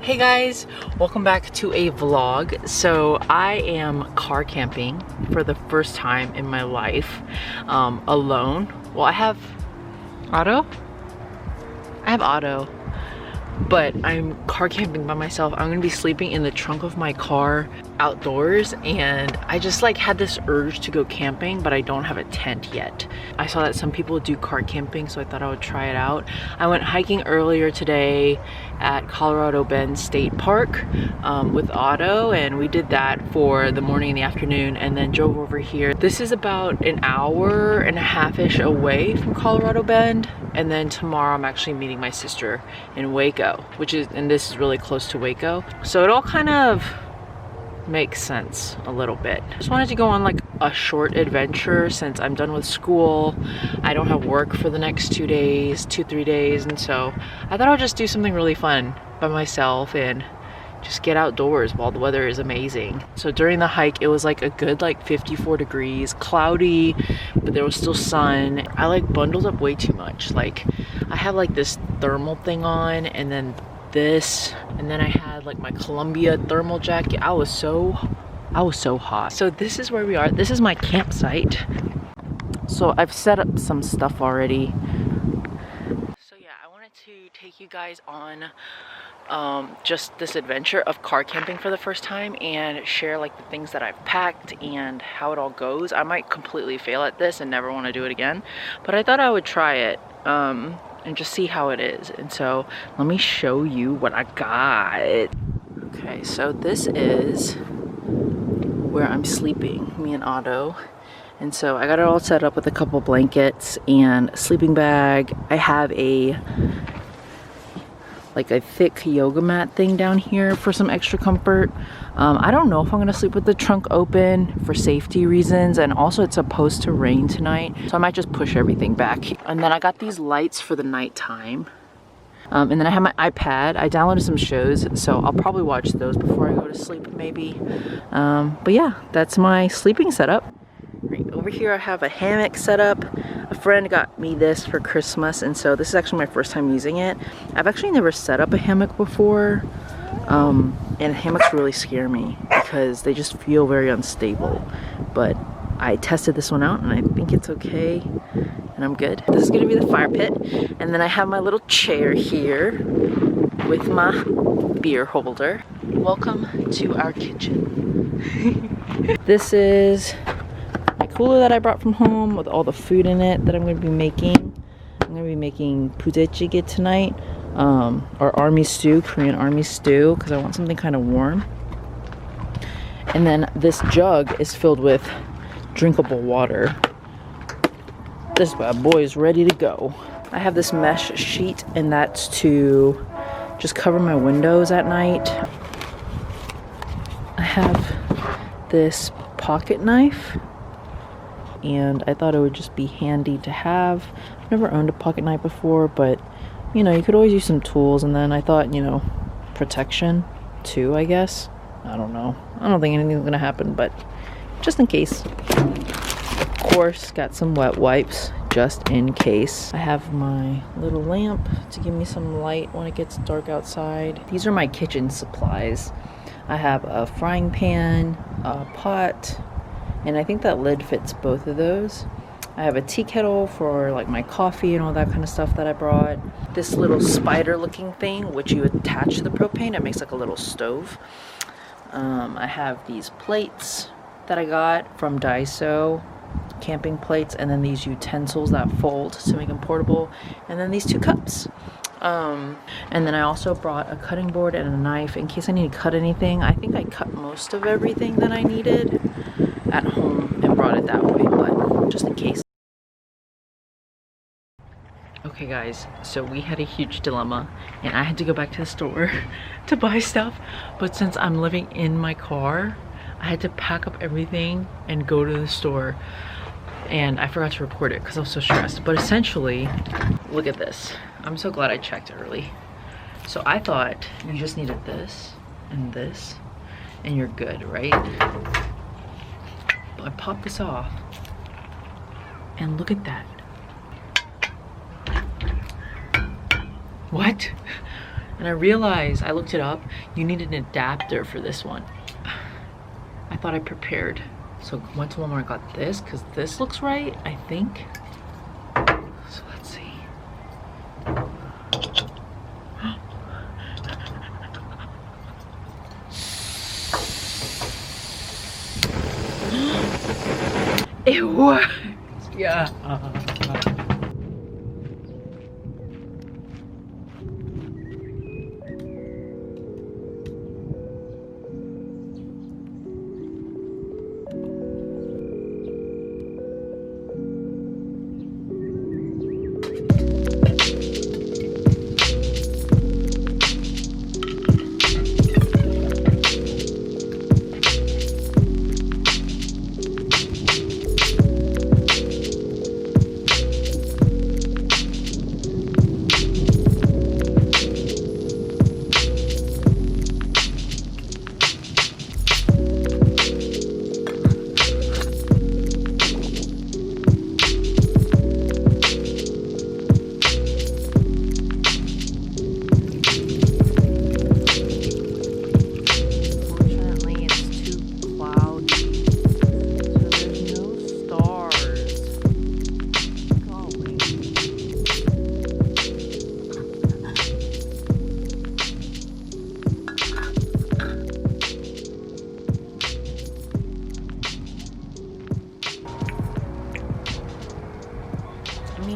Hey guys, welcome back to a vlog. So I am car camping for the first time in my life, alone. Well, I have auto, but I'm car camping by myself. I'm gonna be sleeping in the trunk of my car outdoors, and I just like had this urge to go camping, but I don't have a tent yet. I saw that some people do car camping, so I thought I would try it out. I went hiking earlier today at Colorado Bend State Park with Otto, and we did that for the morning and the afternoon, and then drove over here. This is about an hour and a half-ish away from Colorado Bend, and then tomorrow I'm actually meeting my sister in Waco, and this is really close to Waco. So it all kind of makes sense a little bit. Just wanted to go on like a short adventure since I'm done with school. I don't have work for the next 3 days, and so I thought I would just do something really fun by myself and just get outdoors while the weather is amazing. So during the hike, it was like a good like 54 degrees, cloudy, but there was still sun. I like bundled up way too much. Like I have like this thermal thing on, and then this, and then I had like my Columbia thermal jacket. I was so hot. So this is where we are. This is my campsite. So I've set up some stuff already. So yeah, I wanted to take you guys on just this adventure of car camping for the first time and share like the things that I've packed and how it all goes. I might completely fail at this and never want to do it again, but I thought I would try it and just see how it is. And so let me show you what I got. Okay, so this is where I'm sleeping, me and Otto. And so I got it all set up with a couple blankets and a sleeping bag. I have a thick yoga mat thing down here for some extra comfort. I don't know if I'm gonna sleep with the trunk open for safety reasons, and also it's supposed to rain tonight, so I might just push everything back. And then I got these lights for the nighttime. And then I have my iPad. I downloaded some shows, so I'll probably watch those before I go to sleep maybe. But yeah, that's my sleeping setup. Right over here I have a hammock set up. A friend got me this for Christmas, and so this is actually my first time using it. I've actually never set up a hammock before, and hammocks really scare me because they just feel very unstable. But I tested this one out and I think it's okay, and I'm good. This is gonna be the fire pit, and then I have my little chair here with my beer holder. Welcome to our kitchen. This is my cooler that I brought from home with all the food in it that I'm going to be making. I'm going to be making bdProductions tonight, or army stew, Korean army stew, because I want something kind of warm. And then this jug is filled with drinkable water. This bad boy is ready to go. I have this mesh sheet, and that's to just cover my windows at night. I have this pocket knife, and I thought it would just be handy to have. I've never owned a pocket knife before, but you know, you could always use some tools. And then I thought, you know, protection too, I guess. I don't know. I don't think anything's gonna happen, but just in case. Of course, got some wet wipes just in case. I have my little lamp to give me some light when it gets dark outside. These are my kitchen supplies. I have a frying pan, a pot, and I think that lid fits both of those. I have a tea kettle for like my coffee and all that kind of stuff that I brought. This little spider looking thing, which you attach to the propane. It makes like a little stove. I have these plates that I got from Daiso, camping plates, and then these utensils that fold to make them portable, and then these 2 cups. And then I also brought a cutting board and a knife in case I need to cut anything. I think I cut most of everything that I needed at home and brought it that way, but just in case. Okay guys, so we had a huge dilemma and I had to go back to the store to buy stuff, but since I'm living in my car, I had to pack up everything and go to the store, and I forgot to record it because I was so stressed. But essentially, look at this. I'm so glad I checked early. So I thought you just needed this and this and you're good, right? But I popped this off and look at that. What? And I realized, I looked it up, you need an adapter for this one. I thought I prepared. So went to Walmart and got this because this looks right, I think. So let's see. It works! Yeah.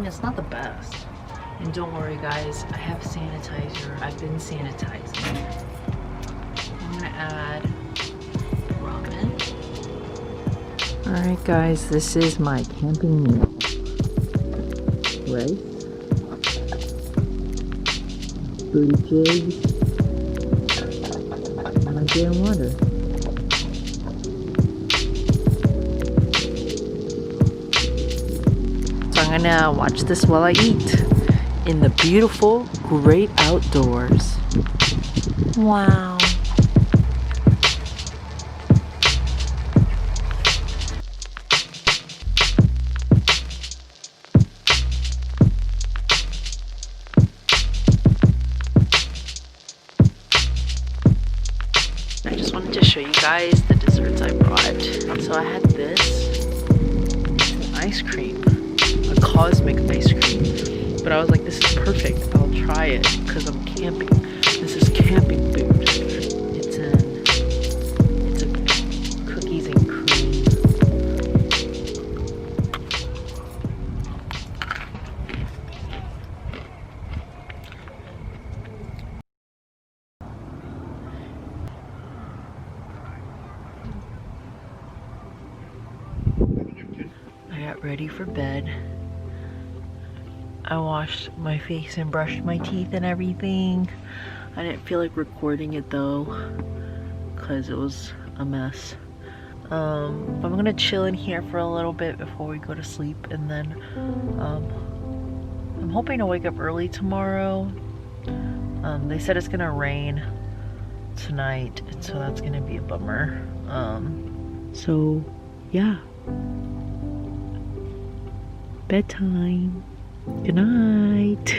It's not the best. And don't worry guys, I have sanitizer. I've been sanitizing. I'm gonna add ramen. Alright guys, this is my camping meal. Rice, booty jigs, and my damn water. I'm gonna watch this while I eat in the beautiful, great outdoors. Wow. I just wanted to show you guys the desserts I brought. So I had this ice cream. A cosmic ice cream, but I was like, this is perfect, I'll try it because I'm camping. This is camping food. It's a cookies and cream. I got ready for bed. I washed my face and brushed my teeth and everything. I didn't feel like recording it though, because it was a mess. But I'm gonna chill in here for a little bit before we go to sleep, and then I'm hoping to wake up early tomorrow. They said it's gonna rain tonight, so that's gonna be a bummer. So yeah. Bedtime. Good night.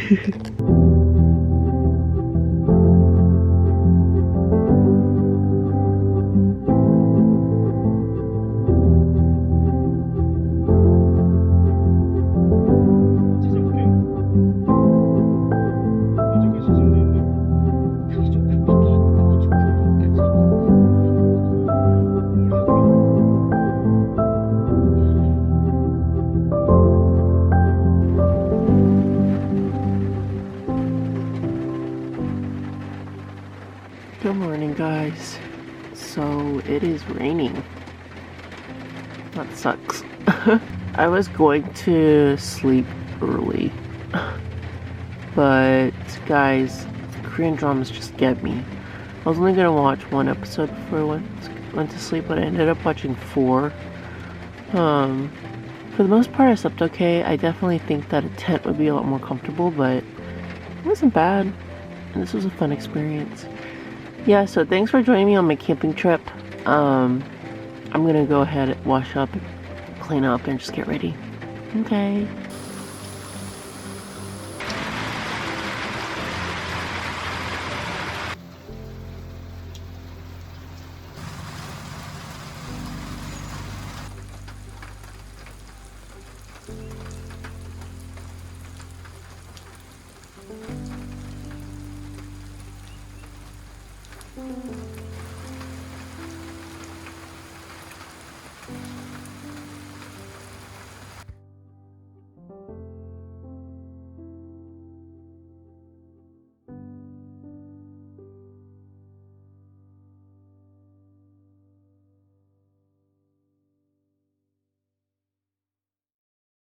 Good morning guys. So it is raining. That sucks. I was going to sleep early, but guys, Korean dramas just get me. I was only gonna watch one episode before I went went to sleep, but I ended up watching 4. For the most part, I slept okay. I definitely think that a tent would be a lot more comfortable, but it wasn't bad. And this was a fun experience. Yeah, so thanks for joining me on my camping trip. I'm gonna go ahead, wash up, clean up, and just get ready. Okay.